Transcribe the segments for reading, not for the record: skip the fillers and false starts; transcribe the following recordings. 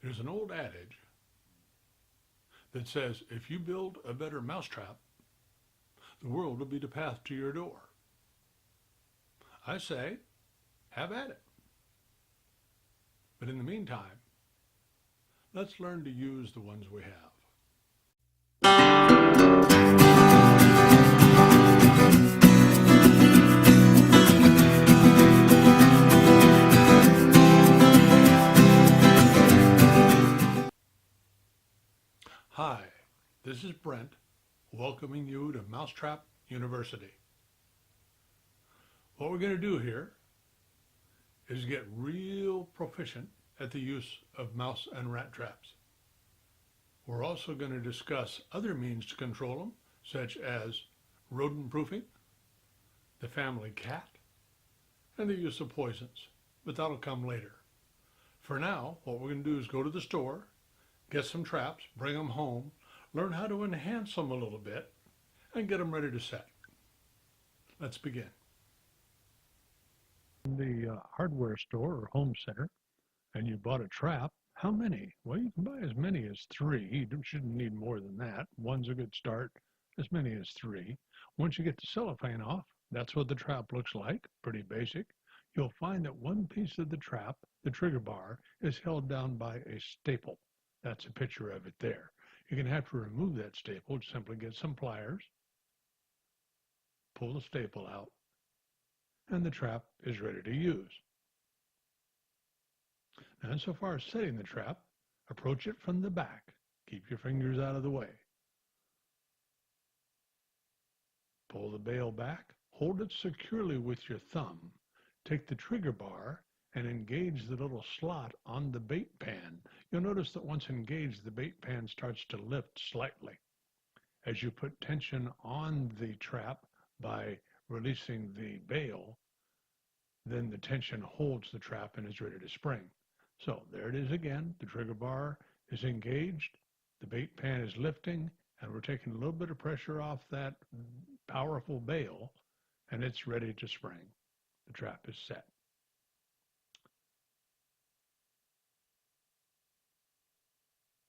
There's an old adage that says if you build a better mousetrap, the world will be the path to your door. I say, have at it. But in the meantime, let's learn to use the ones we have. Hi, this is Brent, welcoming you to Mousetrap University. What we're going to do here is get real proficient at the use of mouse and rat traps. We're also going to discuss other means to control them, such as rodent proofing, the family cat, and the use of poisons, but that'll come later. For now, what we're going to do is go to the store, get some traps, bring them home, learn how to enhance them a little bit, and get them ready to set. Let's begin. In the hardware store or home center, and you bought a trap, how many? Well, you can buy as many as 3. You shouldn't need more than that. One's a good start, as many as 3. Once you get the cellophane off, that's what the trap looks like, pretty basic. You'll find that one piece of the trap, the trigger bar, is held down by a staple. That's a picture of it there. You're going to have to remove that staple. Simply get some pliers, pull the staple out, and the trap is ready to use. Now, so far as setting the trap, approach it from the back. Keep your fingers out of the way. Pull the bail back, hold it securely with your thumb. Take the trigger bar and engage the little slot on the bait pan. You'll notice that once engaged, the bait pan starts to lift slightly. As you put tension on the trap by releasing the bail, then the tension holds the trap and is ready to spring. So there it is again. The trigger bar is engaged, the bait pan is lifting, and we're taking a little bit of pressure off that powerful bail, and it's ready to spring. The trap is set.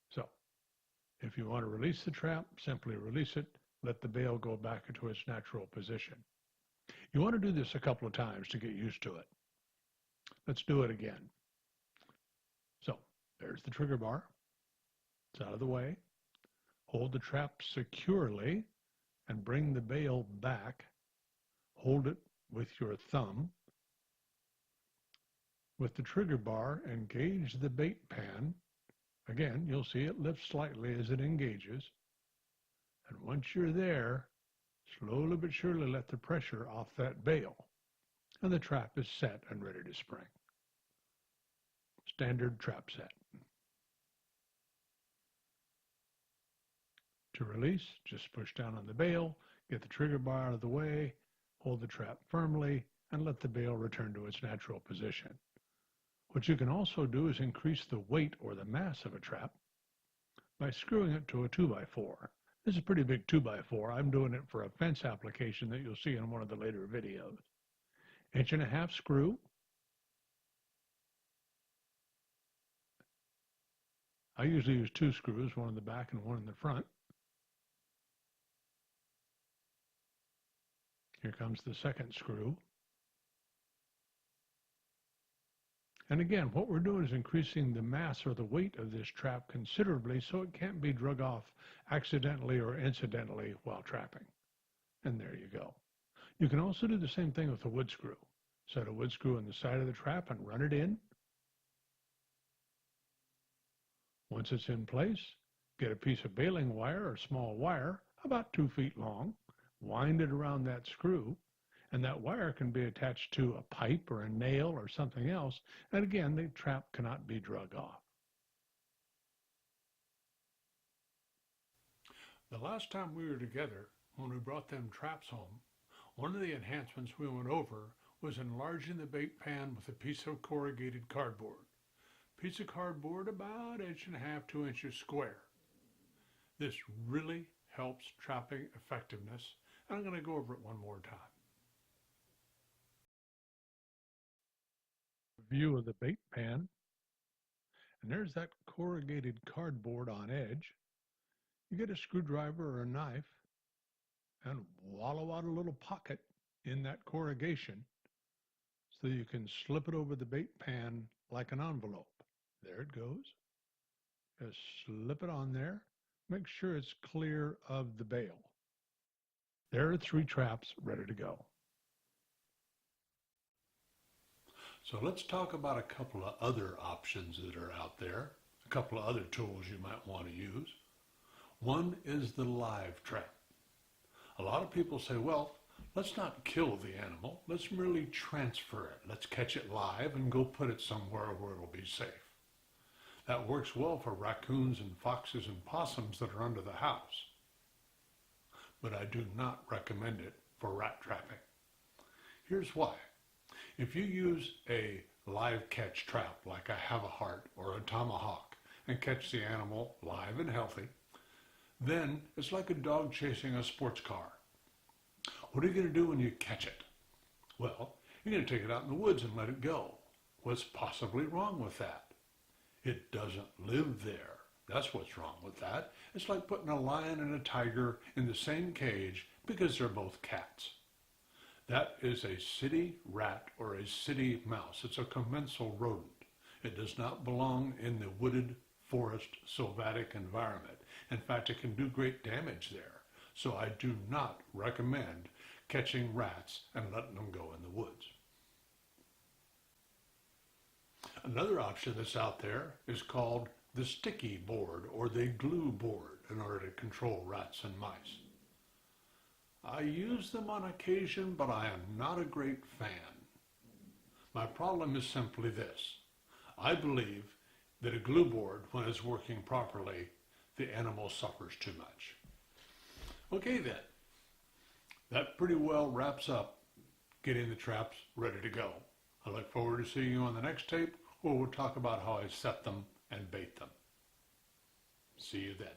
So if you want to release the trap, simply release it, let the bail go back into its natural position. You want to do this a couple of times to get used to it. Let's do it again. So there's the trigger bar. It's out of the way. Hold the trap securely and bring the bail back. Hold it with your thumb. With the trigger bar, engage the bait pan. Again, you'll see it lift slightly as it engages. And once you're there, slowly but surely let the pressure off that bail. And the trap is set and ready to spring. Standard trap set. To release, just push down on the bail, get the trigger bar out of the way, hold the trap firmly, and let the bail return to its natural position. What you can also do is increase the weight or the mass of a trap by screwing it to a 2x4. This is a pretty big 2x4. I'm doing it for a fence application that you'll see in one of the later videos. 1.5-inch screw. I usually use 2 screws, one in the back and one in the front. Here comes the second screw. And again, what we're doing is increasing the mass or the weight of this trap considerably so it can't be drug off accidentally or incidentally while trapping. And there you go. You can also do the same thing with a wood screw. Set a wood screw on the side of the trap and run it in. Once it's in place, get a piece of baling wire or small wire about 2 feet long, wind it around that screw, and that wire can be attached to a pipe or a nail or something else, and again, the trap cannot be drug off. The last time we were together, when we brought them traps home, one of the enhancements we went over was enlarging the bait pan with a piece of corrugated cardboard. Piece of cardboard about 1.5-inch, 2 inches square. This really helps trapping effectiveness, and I'm going to go over it one more time. View of the bait pan, and there's that corrugated cardboard on edge. You get a screwdriver or a knife and wallow out a little pocket in that corrugation so you can slip it over the bait pan like an envelope. There it goes. Just slip it on there. Make sure it's clear of the bail. There are 3 traps ready to go. So let's talk about a couple of other options that are out there, a couple of other tools you might want to use. One is the live trap. A lot of people say, well, let's not kill the animal. Let's merely transfer it. Let's catch it live and go put it somewhere where it'll be safe. That works well for raccoons and foxes and possums that are under the house. But I do not recommend it for rat trapping. Here's why. If you use a live catch trap like a have-a-heart or a tomahawk and catch the animal live and healthy, then it's like a dog chasing a sports car. What are you going to do when you catch it? Well, you're going to take it out in the woods and let it go. What's possibly wrong with that? It doesn't live there. That's what's wrong with that. It's like putting a lion and a tiger in the same cage because they're both cats. That is a city rat or a city mouse. It's a commensal rodent. It does not belong in the wooded forest sylvatic environment. In fact, it can do great damage there. So I do not recommend catching rats and letting them go in the woods. Another option that's out there is called the sticky board or the glue board in order to control rats and mice. I use them on occasion, but I am not a great fan. My problem is simply this. I believe that a glue board, when it's working properly, the animal suffers too much. Okay then, that pretty well wraps up getting the traps ready to go. I look forward to seeing you on the next tape where we'll talk about how I set them and bait them. See you then.